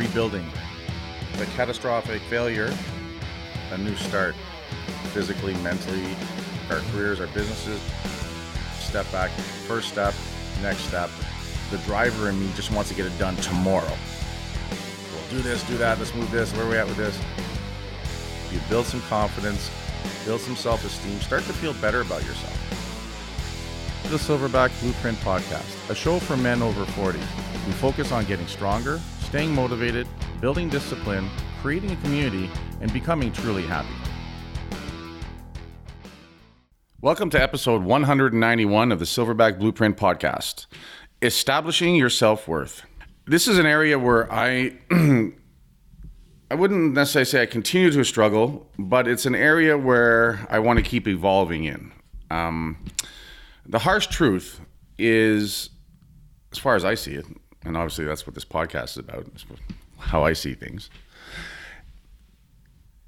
rebuilding. The catastrophic failure, a new start, physically, mentally, our careers, our businesses. Step back, first step, next step. The driver in me just wants to get it done tomorrow. We'll do this, do that, let's move this, where are we at with this? You build some confidence, build some self-esteem, start to feel better about yourself. The Silverback Blueprint Podcast, a show for men over 40. We focus on getting stronger, staying motivated, building discipline, creating a community, and becoming truly happy. Welcome to episode 191 of the Silverback Blueprint Podcast, establishing your self-worth. This is an area where I wouldn't necessarily say I continue to struggle, but it's an area where I want to keep evolving in. The harsh truth is, as far as I see it, and obviously that's what this podcast is about, how I see things,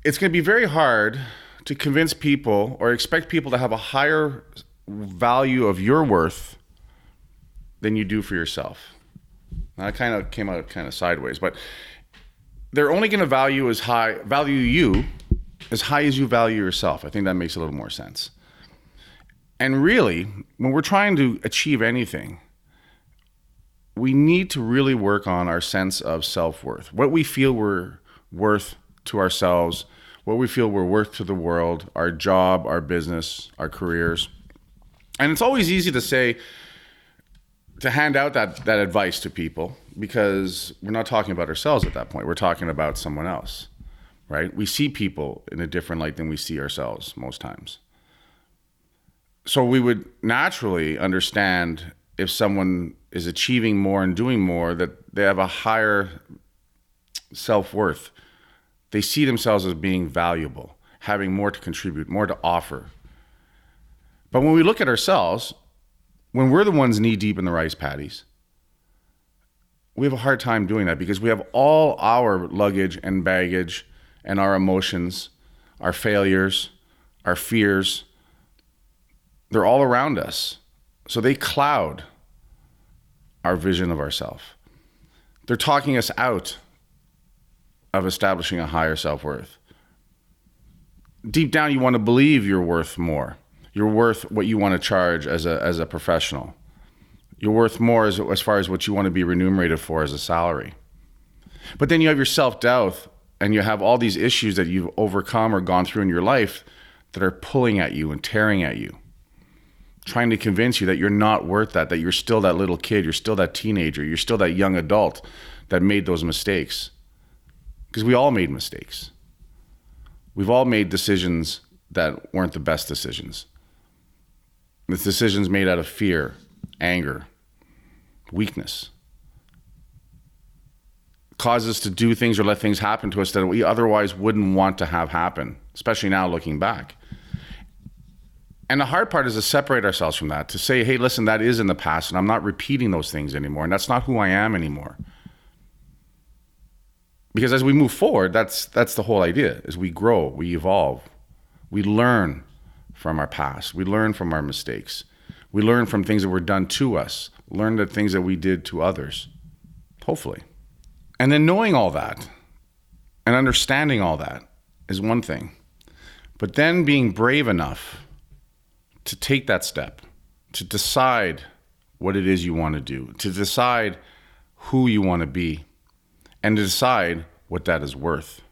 it's going to be very hard to convince people or expect people to have a higher value of your worth than you do for yourself. Now, I kind of came out kind of sideways, but they're only going to value you as high as you value yourself. I think that makes a little more sense. And really, when we're trying to achieve anything, we need to really work on our sense of self-worth. What we feel we're worth to ourselves, what we feel we're worth to the world, our job, our business, our careers. And it's always easy to hand out that advice to people because we're not talking about ourselves at that point. We're talking about someone else, right? We see people in a different light than we see ourselves most times. So we would naturally understand if someone is achieving more and doing more, that they have a higher self-worth. They see themselves as being valuable, having more to contribute, more to offer. But when we look at ourselves, when we're the ones knee-deep in the rice paddies, we have a hard time doing that because we have all our luggage and baggage and our emotions, our failures, our fears. They're all around us. So they cloud our vision of ourselves. They're talking us out of establishing a higher self-worth. Deep down, you want to believe you're worth more. You're worth what you want to charge as a professional. You're worth more as far as what you want to be remunerated for as a salary. But then you have your self-doubt and you have all these issues that you've overcome or gone through in your life that are pulling at you and tearing at you, trying to convince you that you're not worth that you're still that little kid, you're still that teenager, you're still that young adult that made those mistakes. Because we all made mistakes. We've all made decisions that weren't the best decisions. The decisions made out of fear, anger, weakness. Cause us to do things or let things happen to us that we otherwise wouldn't want to have happen, especially now looking back. And the hard part is to separate ourselves from that, to say, hey, listen, that is in the past and I'm not repeating those things anymore. And that's not who I am anymore. Because as we move forward, that's the whole idea, is we grow, we evolve. We learn from our past. We learn from our mistakes. We learn from things that were done to us. Learn the things that we did to others, hopefully. And then knowing all that and understanding all that is one thing. But then being brave enough to take that step, to decide what it is you want to do, to decide who you want to be, and to decide what that is worth.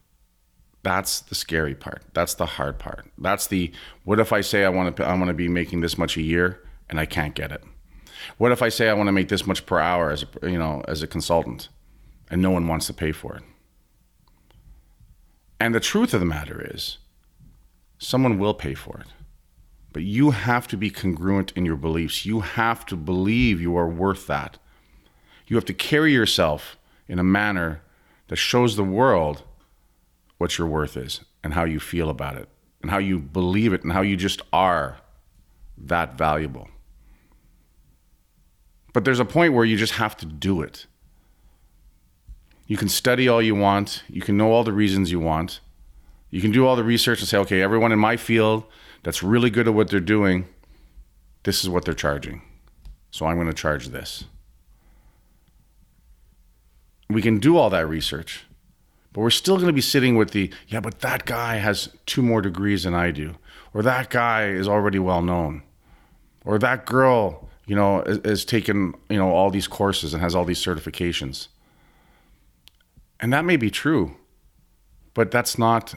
That's the scary part. That's the hard part. That's the, what if I say I want to be making this much a year and I can't get it? What if I say I want to make this much per hour as a consultant and no one wants to pay for it? And the truth of the matter is, someone will pay for it. But you have to be congruent in your beliefs. You have to believe you are worth that. You have to carry yourself in a manner that shows the world what your worth is and how you feel about it and how you believe it and how you just are that valuable. But there's a point where you just have to do it. You can study all you want. You can know all the reasons you want. You can do all the research and say, okay, everyone in my field that's really good at what they're doing, this is what they're charging. So I'm going to charge this. We can do all that research, but we're still going to be sitting with but that guy has 2 more degrees than I do, or that guy is already well known, or that girl, is taken, all these courses and has all these certifications. And that may be true, but that's not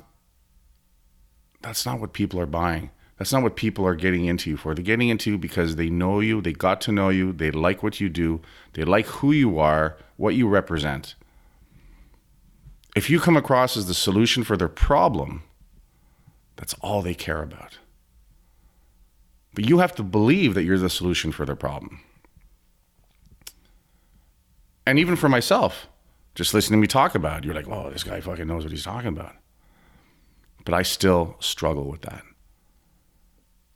what people are buying. That's not what people are getting into you for. They're getting into you because they know you, they got to know you, they like what you do, they like who you are, what you represent. If you come across as the solution for their problem, that's all they care about. But you have to believe that you're the solution for their problem. And even for myself, just listening to me talk about it, you're like, oh, this guy fucking knows what he's talking about. But I still struggle with that.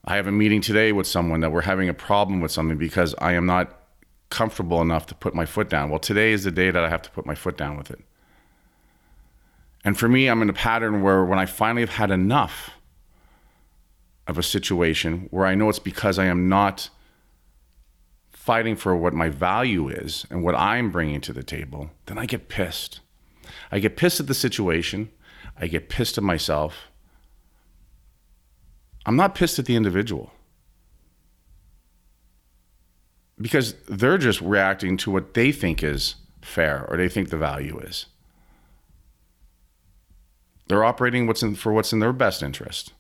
I have a meeting today with someone that we're having a problem with something because I am not comfortable enough to put my foot down. Well, today is the day that I have to put my foot down with it. And for me, I'm in a pattern where when I finally have had enough of a situation where I know it's because I am not fighting for what my value is and what I'm bringing to the table, then I get pissed. I get pissed at the situation. I get pissed at myself. I'm not pissed at the individual because they're just reacting to what they think is fair or they think the value is. They're operating for what's in their best interest.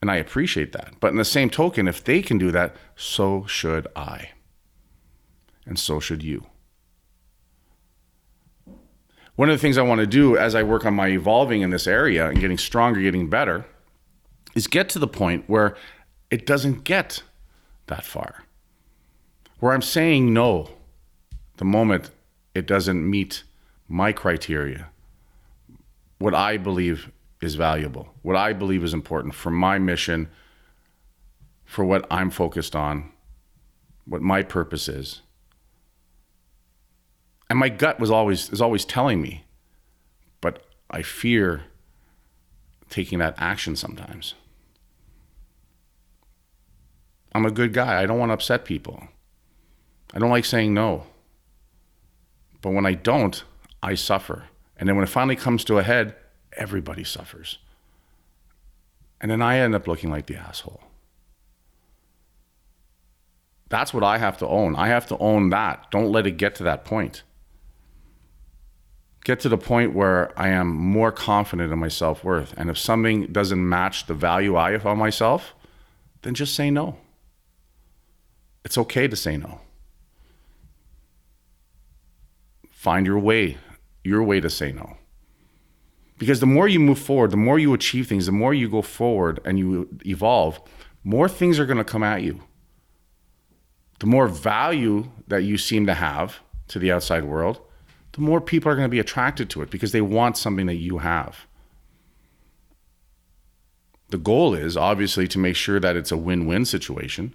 And I appreciate that. But in the same token, if they can do that, so should I. And so should you. One of the things I want to do as I work on my evolving in this area and getting stronger, getting better, is get to the point where it doesn't get that far. Where I'm saying no the moment it doesn't meet my criteria, what I believe is valuable, what I believe is important for my mission, for what I'm focused on, what my purpose is. And my gut is always telling me, but I fear taking that action sometimes. I'm a good guy. I don't want to upset people. I don't like saying no. But when I don't, I suffer. And then when it finally comes to a head, everybody suffers. And then I end up looking like the asshole. That's what I have to own. I have to own that. Don't let it get to that point. Get to the point where I am more confident in my self-worth. And if something doesn't match the value I have on myself, then just say no. It's okay to say no. Find your way to say no. Because the more you move forward, the more you achieve things, the more you go forward and you evolve, more things are going to come at you. The more value that you seem to have to the outside world, the more people are going to be attracted to it because they want something that you have. The goal is obviously to make sure that it's a win-win situation.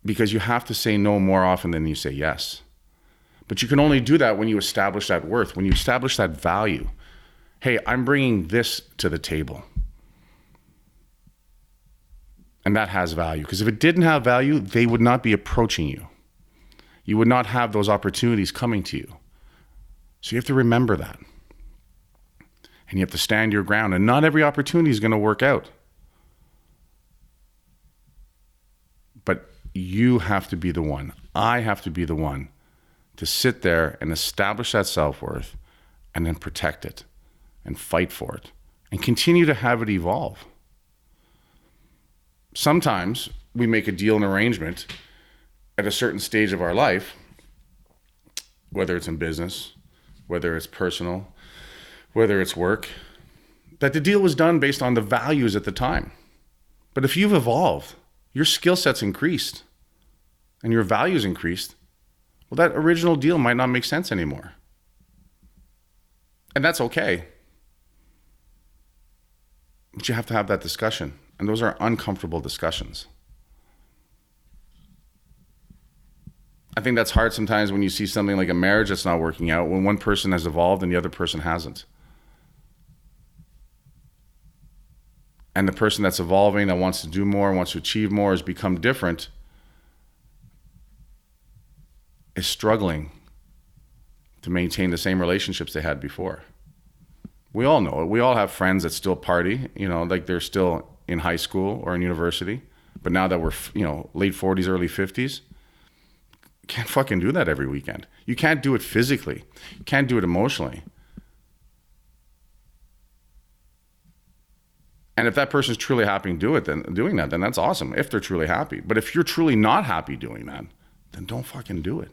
Because you have to say no more often than you say yes. But you can only do that when you establish that worth, when you establish that value. Hey, I'm bringing this to the table. And that has value. Because if it didn't have value, they would not be approaching you. You would not have those opportunities coming to you. So you have to remember that. And you have to stand your ground. And not every opportunity is going to work out. But you have to be the one. I have to be the one to sit there and establish that self-worth and then protect it and fight for it and continue to have it evolve. Sometimes we make a deal and arrangement at a certain stage of our life, whether it's in business, whether it's personal, whether it's work, that the deal was done based on the values at the time. But if you've evolved, your skill set's increased and your values increased, well, that original deal might not make sense anymore. And that's okay. But you have to have that discussion. And those are uncomfortable discussions. I think that's hard sometimes when you see something like a marriage that's not working out, when one person has evolved and the other person hasn't. And the person that's evolving, that wants to do more, wants to achieve more, has become different. is struggling to maintain the same relationships they had before. We all know it. We all have friends that still party, like they're still in high school or in university. But now that we're, late 40s, early 50s, you can't fucking do that every weekend. You can't do it physically. You can't do it emotionally. And if that person's truly happy doing that, then that's awesome, if they're truly happy. But if you're truly not happy doing that, then don't fucking do it.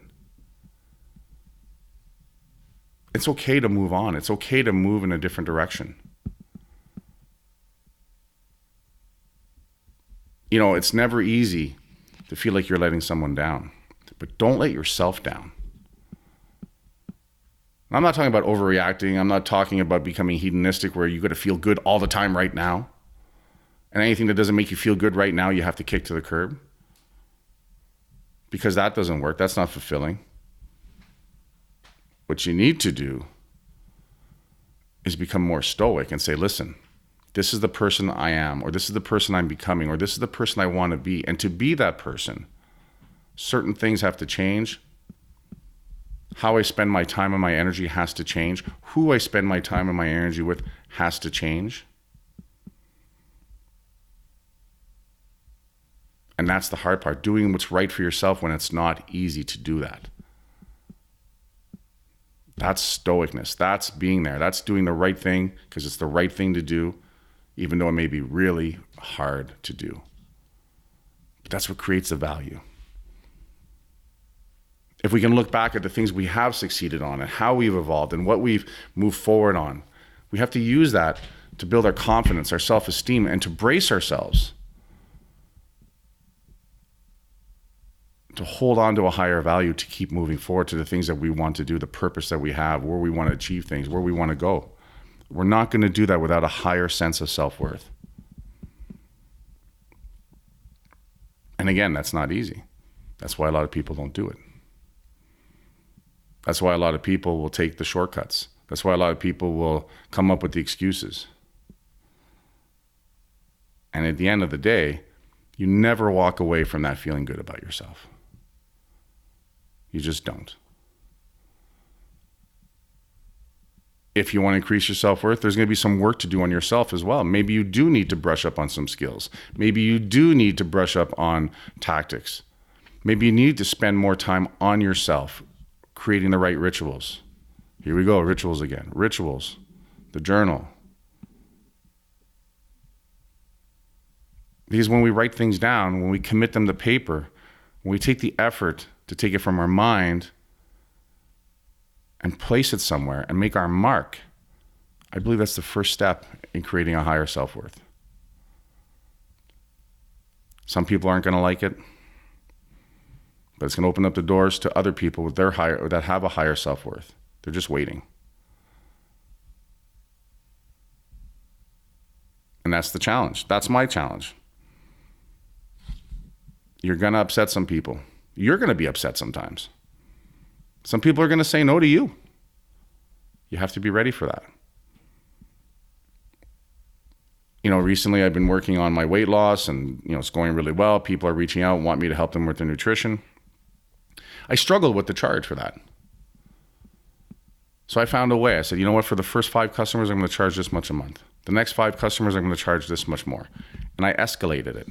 It's okay to move on. It's okay to move in a different direction. It's never easy to feel like you're letting someone down, but don't let yourself down. I'm not talking about overreacting. I'm not talking about becoming hedonistic where you got to feel good all the time right now. And anything that doesn't make you feel good right now, you have to kick to the curb. Because that doesn't work. That's not fulfilling. What you need to do is become more stoic and say, listen, this is the person I am, or this is the person I'm becoming, or this is the person I want to be. And to be that person, certain things have to change. How I spend my time and my energy has to change. Who I spend my time and my energy with has to change. And that's the hard part, doing what's right for yourself when it's not easy to do that. That's stoicness. That's being there. That's doing the right thing because it's the right thing to do, even though it may be really hard to do. But that's what creates the value. If we can look back at the things we have succeeded on and how we've evolved and what we've moved forward on, we have to use that to build our confidence, our self-esteem, and to brace ourselves to hold on to a higher value, to keep moving forward to the things that we want to do, the purpose that we have, where we want to achieve things, where we want to go. We're not going to do that without a higher sense of self-worth. And again, that's not easy. That's why a lot of people don't do it. That's why a lot of people will take the shortcuts. That's why a lot of people will come up with the excuses. And at the end of the day, you never walk away from that feeling good about yourself. You just don't. If you want to increase your self-worth, there's going to be some work to do on yourself as well. Maybe you do need to brush up on some skills. Maybe you do need to brush up on tactics. Maybe you need to spend more time on yourself, creating the right rituals. Here we go, rituals again. Rituals, the journal. Because when we write things down, when we commit them to paper, when we take the effort to take it from our mind and place it somewhere and make our mark, I believe that's the first step in creating a higher self-worth. Some people aren't going to like it, but it's going to open up the doors to other people with that have a higher self-worth. They're just waiting. And that's the challenge. That's my challenge. You're going to upset some people. You're going to be upset sometimes. Some people are going to say no to you. You have to be ready for that. Recently I've been working on my weight loss and, it's going really well. People are reaching out and want me to help them with their nutrition. I struggled with the charge for that. So I found a way. I said, you know what? For the first 5 customers, I'm going to charge this much a month. The next 5 customers, I'm going to charge this much more. And I escalated it.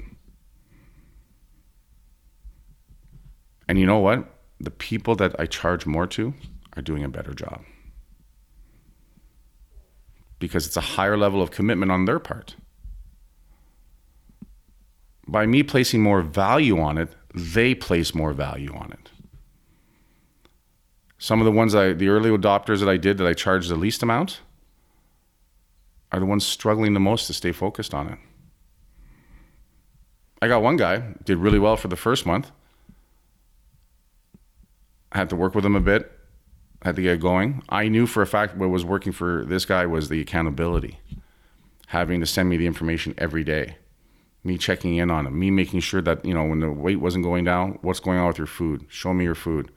And you know what? The people that I charge more to are doing a better job. Because it's a higher level of commitment on their part. By me placing more value on it, they place more value on it. Some of the ones the early adopters that I did that I charged the least amount are the ones struggling the most to stay focused on it. I got one guy, did really well for the first month. I had to work with him a bit. I had to get going. I knew for a fact what was working for this guy was the accountability. Having to send me the information every day. Me checking in on him. Me making sure that, when the weight wasn't going down, what's going on with your food? Show me your food.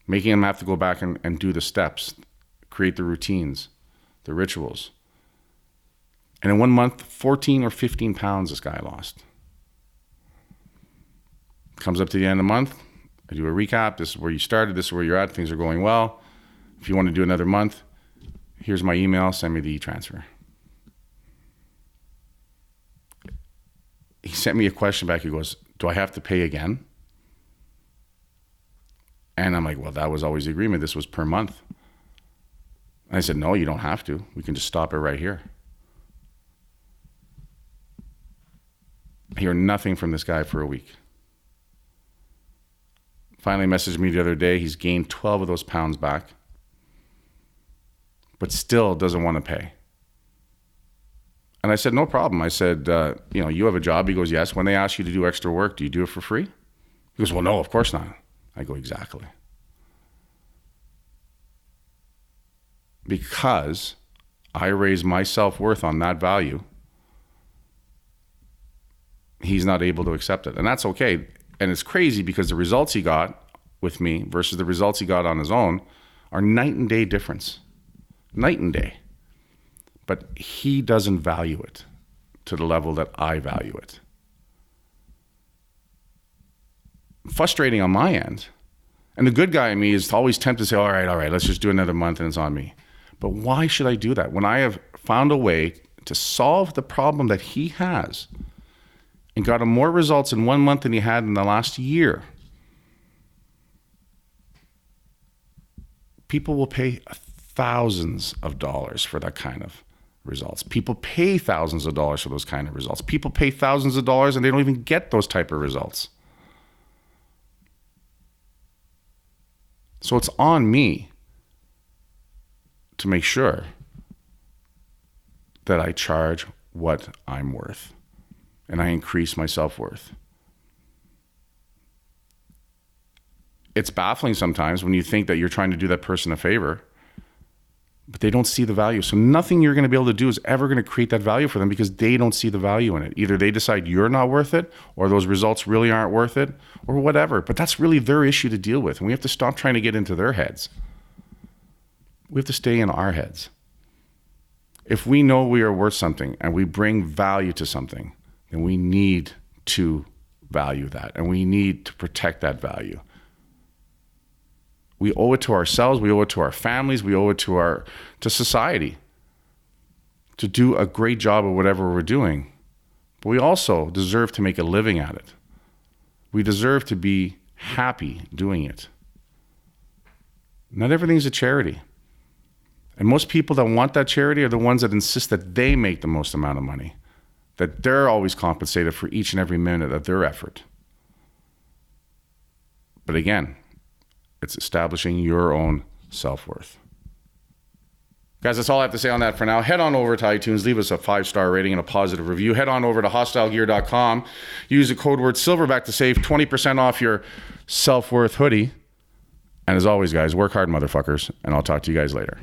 Making him have to go back and do the steps. Create the routines. The rituals. And in 1 month, 14 or 15 pounds this guy lost. Comes up to the end of the month. I do a recap. This is where you started. This is where you're at. Things are going well. If you want to do another month, here's my email. Send me the e-transfer. He sent me a question back. He goes, do I have to pay again? And I'm like, well, that was always the agreement. This was per month. And I said, no, you don't have to. We can just stop it right here. I hear nothing from this guy for a week. Finally messaged me the other day. He's gained 12 of those pounds back, but still doesn't want to pay. And I said, no problem. I said, you have a job? He goes, yes. When they ask you to do extra work, do you do it for free? He goes, well, no, of course not. I go, exactly. Because I raise my self-worth on that value, he's not able to accept it. And that's okay. And it's crazy because the results he got with me versus the results he got on his own are night and day difference. Night and day. But he doesn't value it to the level that I value it. Frustrating on my end. And the good guy in me is always tempted to say, all right, let's just do another month and it's on me. But why should I do that when I have found a way to solve the problem that he has and got him more results in 1 month than he had in the last year? People will pay thousands of dollars for that kind of results. People pay thousands of dollars for those kind of results. People pay thousands of dollars and they don't even get those type of results. So it's on me to make sure that I charge what I'm worth and I increase my self-worth. It's baffling sometimes when you think that you're trying to do that person a favor, but they don't see the value. So nothing you're going to be able to do is ever going to create that value for them because they don't see the value in it. Either they decide you're not worth it or those results really aren't worth it or whatever. But that's really their issue to deal with. And we have to stop trying to get into their heads. We have to stay in our heads. If we know we are worth something and we bring value to something, then we need to value that and we need to protect that value. We owe it to ourselves, we owe it to our families, we owe it to society to do a great job of whatever we're doing. But we also deserve to make a living at it. We deserve to be happy doing it. Not everything's a charity. And most people that want that charity are the ones that insist that they make the most amount of money, that they're always compensated for each and every minute of their effort. But again, it's establishing your own self-worth. Guys, that's all I have to say on that for now. Head on over to iTunes, leave us a 5-star rating and a positive review. Head on over to hostilegear.com. Use the code word Silverback to save 20% off your self-worth hoodie. And as always, guys, work hard, motherfuckers, and I'll talk to you guys later.